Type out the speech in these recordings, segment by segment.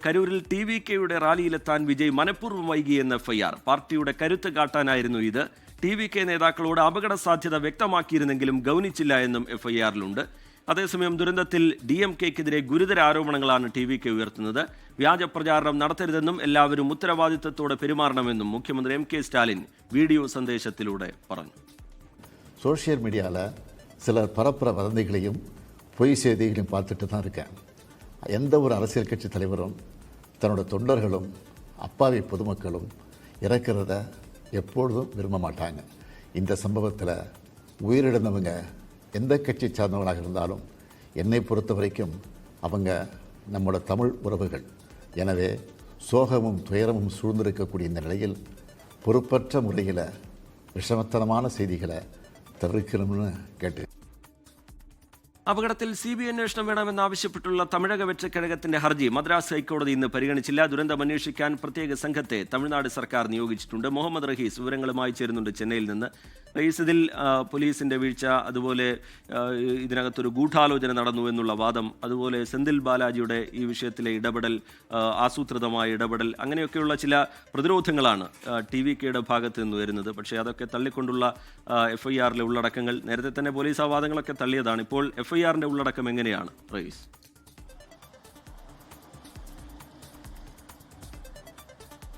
കരൂരിൽ TVKയുടെ റാലിയിലെത്താൻ വിജയ് മനഃപൂർവ്വം വൈകിയെന്ന് FIR. പാർട്ടിയുടെ കരുത്ത് കാട്ടാനായിരുന്നു ഇത്. TVK നേതാക്കളോട് അപകട സാധ്യത വ്യക്തമാക്കിയിരുന്നെങ്കിലും ഗൗനിച്ചില്ല എന്നും FIR-ലുണ്ട്. അതേസമയം ദുരന്തത്തിൽ DMK-ക്കെതിരെ ഗുരുതര ആരോപണങ്ങളാണ് TVK ഉയർത്തുന്നത്. വ്യാജ പ്രചാരണം നടത്തരുതെന്നും എല്ലാവരും ഉത്തരവാദിത്തത്തോടെ പെരുമാറണമെന്നും മുഖ്യമന്ത്രി MK സ്റ്റാലിൻ വീഡിയോ സന്ദേശത്തിലൂടെ പറഞ്ഞു. சோஷியல் மீடியாவில் சிலர் பரப்புற வதந்திகளையும் பொய் செய்திகளையும் பார்த்துட்டு தான் இருக்கேன். எந்த ஒரு அரசியல் கட்சி தலைவரும் தன்னோட தொண்டர்களும் அப்பாவி பொதுமக்களும் இறக்கிறத எப்பொழுதும் விரும்ப மாட்டாங்க. இந்த சம்பவத்தில் உயிரிழந்தவங்க எந்த கட்சி சார்ந்தவங்களாக இருந்தாலும் என்னை பொறுத்த வரைக்கும் அவங்க நம்மளோட தமிழ் உறவுகள். எனவே சோகமும் துயரமும் சூழ்ந்திருக்கக்கூடிய இந்த நிலையில் பொறுப்பற்ற முறையில் விஷமத்தனமான செய்திகளை തകർക്കണമെന്ന് കേട്ടു. അപകടത്തിൽ CBI അന്വേഷണം വേണമെന്നാവശ്യപ്പെട്ടുള്ള തമിഴക വെറ്റക്കഴകത്തിന്റെ ഹർജി മദ്രാസ് ഹൈക്കോടതി ഇന്ന് പരിഗണിച്ചില്ല. ദുരന്തം അന്വേഷിക്കാൻ പ്രത്യേക സംഘത്തെ തമിഴ്നാട് സർക്കാർ നിയോഗിച്ചിട്ടുണ്ട്. മുഹമ്മദ് റഹീസ് വിവരങ്ങളുമായി ചേരുന്നുണ്ട് ചെന്നൈയിൽ നിന്ന്. റഹീസ്, ഇതിൽ പോലീസിന്റെ വീഴ്ച, അതുപോലെ ഇതിനകത്തൊരു ഗൂഢാലോചന നടന്നു എന്നുള്ള വാദം, അതുപോലെ സെന്തിൽ ബാലാജിയുടെ ഈ വിഷയത്തിലെ ഇടപെടൽ, ആസൂത്രിതമായ ഇടപെടൽ, അങ്ങനെയൊക്കെയുള്ള ചില പ്രതിരോധങ്ങളാണ് TVKയുടെ ഭാഗത്ത് നിന്ന് വരുന്നത്. പക്ഷേ അതൊക്കെ തള്ളിക്കൊണ്ടുള്ള FIR-ലെ ഉള്ളടക്കങ്ങൾ, നേരത്തെ തന്നെ പോലീസ് ആ വാദങ്ങളൊക്കെ തള്ളിയതാണ്. ഇപ്പോൾ FIR-ന്റെ ഉള്ളടക്കം എങ്ങനെയാണ് റഹീസ്?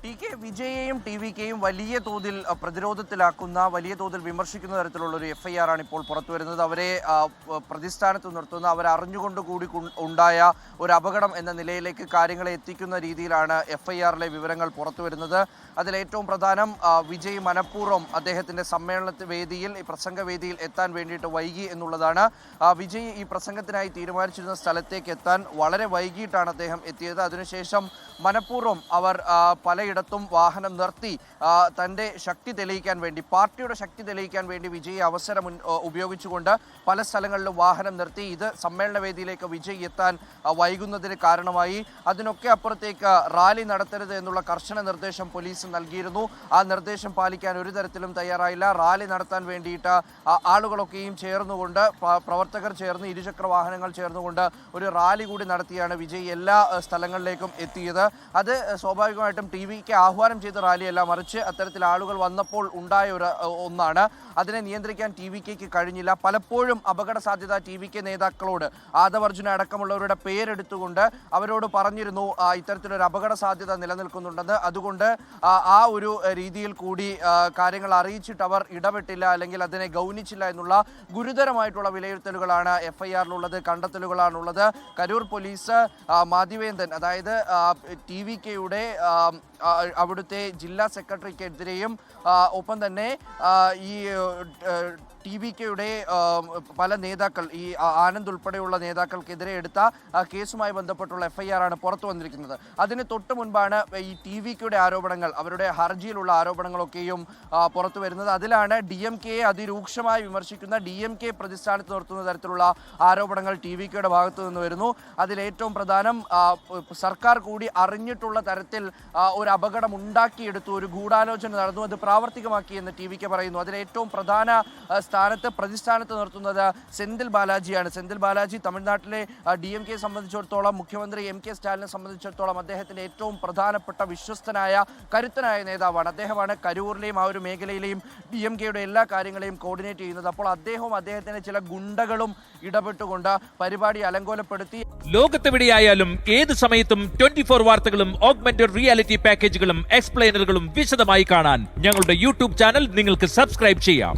TK വിജയെയും TVKയും വലിയ തോതിൽ പ്രതിരോധത്തിലാക്കുന്ന, വലിയ തോതിൽ വിമർശിക്കുന്ന തരത്തിലുള്ള ഒരു FIR ആണ് ഇപ്പോൾ പുറത്തു വരുന്നത്. അവരെ പ്രതിസ്ഥാനത്ത് നിർത്തുന്ന, അവരറിഞ്ഞുകൊണ്ട് കൂടി ഉണ്ടായ ഒരു അപകടം എന്ന നിലയിലേക്ക് കാര്യങ്ങളെ എത്തിക്കുന്ന രീതിയിലാണ് FIR-ലെ വിവരങ്ങൾ പുറത്തു വരുന്നത്. അതിലേറ്റവും പ്രധാനം, വിജയ് മനഃപൂർവ്വം അദ്ദേഹത്തിൻ്റെ സമ്മേളന വേദിയിൽ, ഈ പ്രസംഗവേദിയിൽ എത്താൻ വേണ്ടിയിട്ട് വൈകി എന്നുള്ളതാണ്. വിജയ് ഈ പ്രസംഗത്തിനായി തീരുമാനിച്ചിരുന്ന സ്ഥലത്തേക്ക് എത്താൻ വളരെ വൈകിട്ടാണ് അദ്ദേഹം എത്തിയത്. അതിനുശേഷം മനഃപൂർവ്വം അവർ പലയിടത്തും വാഹനം നിർത്തി തൻ്റെ ശക്തി തെളിയിക്കാൻ വേണ്ടി, പാർട്ടിയുടെ ശക്തി തെളിയിക്കാൻ വേണ്ടി വിജയ് അവസരം ഉപയോഗിച്ചുകൊണ്ട് പല സ്ഥലങ്ങളിലും വാഹനം നിർത്തി. ഇത് സമ്മേളന വേദിയിലേക്ക് വിജയ് എത്താൻ വൈകുന്നതിന് കാരണമായി. അതിനൊക്കെ അപ്പുറത്തേക്ക് റാലി നടത്തരുത് എന്നുള്ള കർശന നിർദ്ദേശം പോലീസ് നൽകിയിരുന്നു. ആ നിർദ്ദേശം പാലിക്കാൻ ഒരു തരത്തിലും തയ്യാറായില്ല. റാലി നടത്താൻ വേണ്ടിയിട്ട് ആളുകളൊക്കെയും ചേർന്നുകൊണ്ട്, പ്രവർത്തകർ ചേർന്ന്, ഇരുചക്ര വാഹനങ്ങൾ ചേർന്നുകൊണ്ട് ഒരു റാലി കൂടി നടത്തിയാണ് വിജയ് എല്ലാ സ്ഥലങ്ങളിലേക്കും എത്തിയത്. അത് സ്വാഭാവികമായിട്ടും TVK ആഹ്വാനം ചെയ്ത റാലിയല്ല, മറിച്ച് അത്തരത്തിൽ ആളുകൾ വന്നപ്പോൾ ഉണ്ടായ ഒന്നാണ്. അതിനെ നിയന്ത്രിക്കാൻ TVKക്ക് കഴിഞ്ഞില്ല. പലപ്പോഴും അപകട സാധ്യത TVK നേതാക്കളോട്, ആദവർജുന അടക്കമുള്ളവരുടെ പേരെടുത്തുകൊണ്ട് അവരോട് പറഞ്ഞിരുന്നു ഇത്തരത്തിലൊരു അപകട സാധ്യത നിലനിൽക്കുന്നുണ്ടെന്ന്. അതുകൊണ്ട് ആ ഒരു രീതിയിൽ കൂടി കാര്യങ്ങൾ അറിയിച്ചിട്ട് അവർ ഇടപെട്ടില്ല, അല്ലെങ്കിൽ അതിനെ ഗൗനിച്ചില്ല എന്നുള്ള ഗുരുതരമായിട്ടുള്ള വിലയിരുത്തലുകളാണ് FIR-ലുള്ളത്, കണ്ടെത്തലുകളാണുള്ളത്. കരൂർ പോലീസ് മാധവേന്ദൻ, അതായത് TVKയുടെ അവിടുത്തെ ജില്ലാ സെക്രട്ടറിക്കെതിരെയും ഒപ്പം തന്നെ ഈ TVKയുടെ പല നേതാക്കൾ, ഈ ആനന്ദ് ഉൾപ്പെടെയുള്ള നേതാക്കൾക്കെതിരെ എടുത്ത കേസുമായി ബന്ധപ്പെട്ടുള്ള FIR ആണ് പുറത്തു വന്നിരിക്കുന്നത്. അതിന് തൊട്ട് മുൻപാണ് ഈ TVKയുടെ ആരോപണങ്ങൾ, അവരുടെ ഹർജിയിലുള്ള ആരോപണങ്ങളൊക്കെയും പുറത്തു വരുന്നത്. അതിലാണ് DMKയെ അതിരൂക്ഷമായി വിമർശിക്കുന്ന, DMK പ്രതിസ്ഥാനത്ത് നിർത്തുന്ന തരത്തിലുള്ള ആരോപണങ്ങൾ TVKയുടെ ഭാഗത്തു നിന്ന് വരുന്നു. അതിലേറ്റവും പ്രധാനം, സർക്കാർ കൂടി അറിഞ്ഞിട്ടുള്ള തരത്തിൽ ഒരു അപകടം ഉണ്ടാക്കിയെടുത്തു, ഒരു ഗൂഢാലോചന നടന്നു, അത് പ്രാവർത്തികമാക്കി എന്ന് TVK പറയുന്നു. അതിലേറ്റവും പ്രധാന പ്രതിസ്ഥാനത്ത് നിർത്തുന്നത് സെന്തിൽ ബാലാജിയാണ്. സെന്തിൽ ബാലാജി തമിഴ്നാട്ടിലെ DMKയെ സംബന്ധിച്ചിടത്തോളം, മുഖ്യമന്ത്രി MK സ്റ്റാലിനെ സംബന്ധിച്ചിടത്തോളം അദ്ദേഹത്തിൻ്റെ ഏറ്റവും പ്രധാനപ്പെട്ട, വിശ്വസ്തനായ, കരുത്തനായ നേതാവാണ്. അദ്ദേഹമാണ് കരൂരിലെയും ആ ഒരു മേഖലയിലെയും DMKയുടെ എല്ലാ കാര്യങ്ങളെയും കോർഡിനേറ്റ് ചെയ്യുന്നത്. അപ്പോൾ അദ്ദേഹവും അദ്ദേഹത്തിൻ്റെ ചില ഗുണ്ടകളും ഇടപെട്ടുകൊണ്ട് പരിപാടി അലങ്കോലപ്പെടുത്തി. ലോകത്തെവിടെയായാലും ഏത് സമയത്തും 24 വാർത്തകളും ഓഗ്മെന്റഡ് റിയാലിറ്റി പാക്കേജുകളും എക്സ്പ്ലെയിനറുകളും വിശദമായി കാണാൻ ഞങ്ങളുടെ YouTube ചാനൽ നിങ്ങൾക്ക് സബ്സ്ക്രൈബ് ചെയ്യാം.